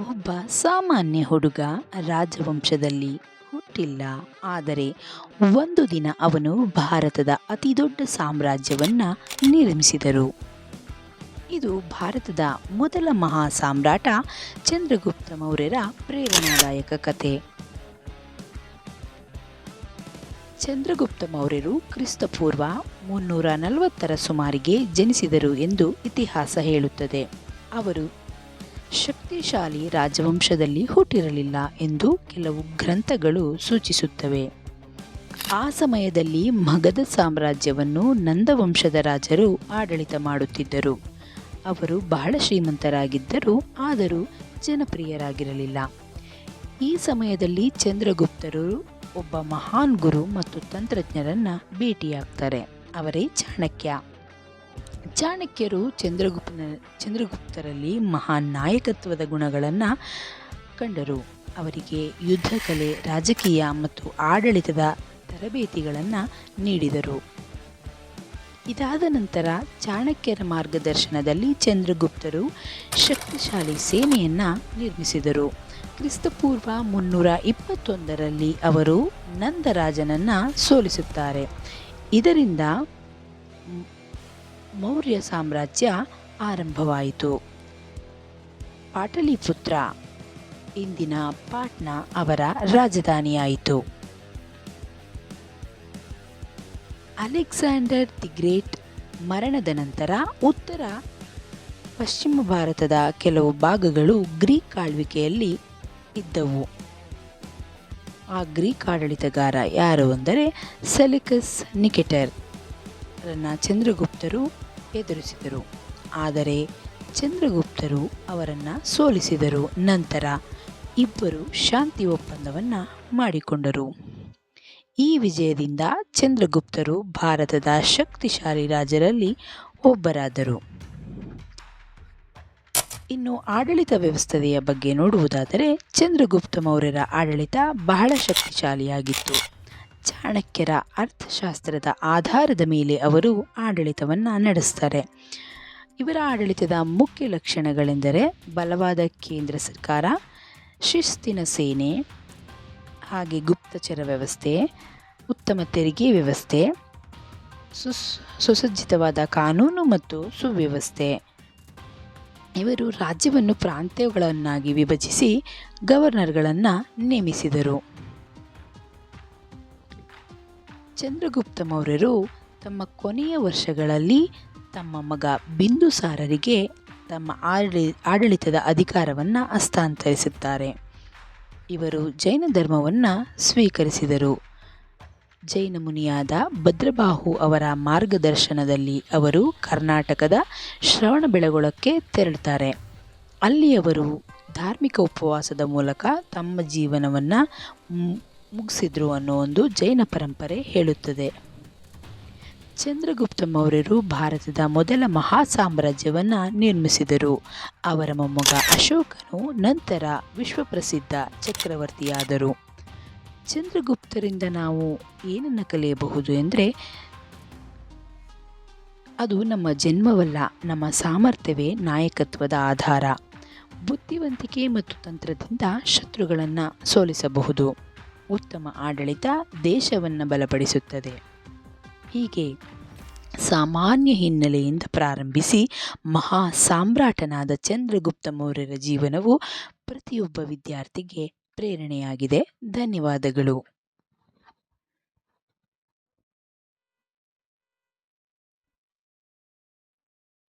ಒಬ್ಬ ಸಾಮಾನ್ಯ ಹುಡುಗ ರಾಜವಂಶದಲ್ಲಿ ಹುಟ್ಟಿಲ್ಲ. ಆದರೆ ಒಂದು ದಿನ ಅವನು ಭಾರತದ ಅತಿದೊಡ್ಡ ಸಾಮ್ರಾಜ್ಯವನ್ನ ನಿರ್ಮಿಸಿದರು. ಇದು ಭಾರತದ ಮೊದಲ ಮಹಾ ಸಾಮ್ರಾಟ ಚಂದ್ರಗುಪ್ತ ಮೌರ್ಯರ ಪ್ರೇರಣಾದಾಯಕ ಕಥೆ. ಚಂದ್ರಗುಪ್ತ ಮೌರ್ಯರು ಕ್ರಿಸ್ತಪೂರ್ವ 340 ಸುಮಾರಿಗೆ ಜನಿಸಿದರು ಎಂದು ಇತಿಹಾಸ ಹೇಳುತ್ತದೆ. ಅವರು ಶಕ್ತಿಶಾಲಿ ರಾಜವಂಶದಲ್ಲಿ ಹುಟ್ಟಿರಲಿಲ್ಲ ಎಂದು ಕೆಲವು ಗ್ರಂಥಗಳು ಸೂಚಿಸುತ್ತವೆ. ಆ ಸಮಯದಲ್ಲಿ ಮಗಧ ಸಾಮ್ರಾಜ್ಯವನ್ನು ನಂದವಂಶದ ರಾಜರು ಆಡಳಿತ ಮಾಡುತ್ತಿದ್ದರು. ಅವರು ಬಹಳ ಶ್ರೀಮಂತರಾಗಿದ್ದರು, ಆದರೂ ಜನಪ್ರಿಯರಾಗಿರಲಿಲ್ಲ. ಈ ಸಮಯದಲ್ಲಿ ಚಂದ್ರಗುಪ್ತರು ಒಬ್ಬ ಮಹಾನ್ ಗುರು ಮತ್ತು ತಂತ್ರಜ್ಞರನ್ನ ಭೇಟಿಯಾಗ್ತಾರೆ. ಅವರೇ ಚಾಣಕ್ಯ. ಚಾಣಕ್ಯರು ಚಂದ್ರಗುಪ್ತರಲ್ಲಿ ಮಹಾನ್ ನಾಯಕತ್ವದ ಗುಣಗಳನ್ನು ಕಂಡರು. ಅವರಿಗೆ ಯುದ್ಧ ಕಲೆ, ರಾಜಕೀಯ ಮತ್ತು ಆಡಳಿತದ ತರಬೇತಿಗಳನ್ನು ನೀಡಿದರು. ಇದಾದ ನಂತರ ಚಾಣಕ್ಯರ ಮಾರ್ಗದರ್ಶನದಲ್ಲಿ ಚಂದ್ರಗುಪ್ತರು ಶಕ್ತಿಶಾಲಿ ಸೇನೆಯನ್ನು ನಿರ್ಮಿಸಿದರು. ಕ್ರಿಸ್ತಪೂರ್ವ 321ರಲ್ಲಿ ಅವರು ನಂದರಾಜನನ್ನು ಸೋಲಿಸುತ್ತಾರೆ. ಇದರಿಂದ ಮೌರ್ಯ ಸಾಮ್ರಾಜ್ಯ ಆರಂಭವಾಯಿತು. ಪಾಟಲಿಪುತ್ರ, ಇಂದಿನ ಪಾಟ್ನಾ, ಅವರ ರಾಜಧಾನಿಯಾಯಿತು. ಅಲೆಕ್ಸಾಂಡರ್ ದಿ ಗ್ರೇಟ್ ಮರಣದ ನಂತರ ಉತ್ತರ ಪಶ್ಚಿಮ ಭಾರತದ ಕೆಲವು ಭಾಗಗಳು ಗ್ರೀಕ್ ಆಳ್ವಿಕೆಯಲ್ಲಿ ಇದ್ದವು. ಆ ಗ್ರೀಕ್ ಆಡಳಿತಗಾರ ಯಾರು ಅಂದರೆ ಸೆಲೆಕಸ್ ನಿಕೆಟರ್ ರನ್ನ ಚಂದ್ರಗುಪ್ತರು ಎದುರಿಸಿದರು. ಆದರೆ ಚಂದ್ರಗುಪ್ತರು ಅವರನ್ನು ಸೋಲಿಸಿದರು. ನಂತರ ಇಬ್ಬರು ಶಾಂತಿ ಒಪ್ಪಂದವನ್ನು ಮಾಡಿಕೊಂಡರು. ಈ ವಿಜಯದಿಂದ ಚಂದ್ರಗುಪ್ತರು ಭಾರತದ ಶಕ್ತಿಶಾಲಿ ರಾಜರಲ್ಲಿ ಒಬ್ಬರಾದರು. ಇನ್ನು ಆಡಳಿತ ವ್ಯವಸ್ಥೆಯ ಬಗ್ಗೆ ನೋಡುವುದಾದರೆ ಚಂದ್ರಗುಪ್ತ ಮೌರ್ಯರ ಆಡಳಿತ ಬಹಳ ಶಕ್ತಿಶಾಲಿಯಾಗಿತ್ತು. ಚಾಣಕ್ಯರ ಅರ್ಥಶಾಸ್ತ್ರದ ಆಧಾರದ ಮೇಲೆ ಅವರು ಆಡಳಿತವನ್ನು ನಡೆಸ್ತಾರೆ. ಇವರ ಆಡಳಿತದ ಮುಖ್ಯ ಲಕ್ಷಣಗಳೆಂದರೆ ಬಲವಾದ ಕೇಂದ್ರ ಸರ್ಕಾರ, ಶಿಸ್ತಿನ ಸೇನೆ, ಹಾಗೆ ಗುಪ್ತಚರ ವ್ಯವಸ್ಥೆ, ಉತ್ತಮ ತೆರಿಗೆ ವ್ಯವಸ್ಥೆ, ಸುಸಜ್ಜಿತವಾದ ಕಾನೂನು ಮತ್ತು ಸುವ್ಯವಸ್ಥೆ. ಇವರು ರಾಜ್ಯವನ್ನು ಪ್ರಾಂತ್ಯಗಳನ್ನಾಗಿ ವಿಭಜಿಸಿ ಗವರ್ನರ್ಗಳನ್ನು ನೇಮಿಸಿದರು. ಚಂದ್ರಗುಪ್ತ ಮೌರ್ಯರು ತಮ್ಮ ಕೊನೆಯ ವರ್ಷಗಳಲ್ಲಿ ತಮ್ಮ ಮಗ ಬಿಂದುಸಾರರಿಗೆ ತಮ್ಮ ಆಡಳಿತದ ಅಧಿಕಾರವನ್ನು ಹಸ್ತಾಂತರಿಸುತ್ತಾರೆ. ಇವರು ಜೈನ ಧರ್ಮವನ್ನು ಸ್ವೀಕರಿಸಿದರು. ಜೈನ ಮುನಿಯಾದ ಭದ್ರಬಾಹು ಅವರ ಮಾರ್ಗದರ್ಶನದಲ್ಲಿ ಅವರು ಕರ್ನಾಟಕದ ಶ್ರವಣಬೆಳಗೊಳಕ್ಕೆ ತೆರಳುತ್ತಾರೆ. ಅಲ್ಲಿ ಅವರು ಧಾರ್ಮಿಕ ಉಪವಾಸದ ಮೂಲಕ ತಮ್ಮ ಜೀವನವನ್ನು ಮುಗಿಸಿದ್ರು ಅನ್ನೋ ಒಂದು ಜೈನ ಪರಂಪರೆ ಹೇಳುತ್ತದೆ. ಚಂದ್ರಗುಪ್ತ ಮೌರ್ಯರು ಭಾರತದ ಮೊದಲ ಮಹಾ ಸಾಮ್ರಾಜ್ಯವನ್ನು ನಿರ್ಮಿಸಿದರು. ಅವರ ಮೊಮ್ಮಗ ಅಶೋಕನು ನಂತರ ವಿಶ್ವಪ್ರಸಿದ್ಧ ಚಕ್ರವರ್ತಿಯಾದರು. ಚಂದ್ರಗುಪ್ತರಿಂದ ನಾವು ಏನನ್ನು ಕಲಿಯಬಹುದು ಎಂದರೆ, ಅದು ನಮ್ಮ ಜನ್ಮವಲ್ಲ, ನಮ್ಮ ಸಾಮರ್ಥ್ಯವೇ ನಾಯಕತ್ವದ ಆಧಾರ. ಬುದ್ಧಿವಂತಿಕೆ ಮತ್ತು ತಂತ್ರದಿಂದ ಶತ್ರುಗಳನ್ನು ಸೋಲಿಸಬಹುದು. ಉತ್ತಮ ಆಡಳಿತ ದೇಶವನ್ನು ಬಲಪಡಿಸುತ್ತದೆ. ಹೀಗೆ ಸಾಮಾನ್ಯ ಹಿನ್ನೆಲೆಯಿಂದ ಪ್ರಾರಂಭಿಸಿ ಮಹಾ ಸಾಮ್ರಾಟನಾದ ಚಂದ್ರಗುಪ್ತ ಮೌರ್ಯರ ಜೀವನವು ಪ್ರತಿಯೊಬ್ಬ ವಿದ್ಯಾರ್ಥಿಗೆ ಪ್ರೇರಣೆಯಾಗಿದೆ. ಧನ್ಯವಾದಗಳು.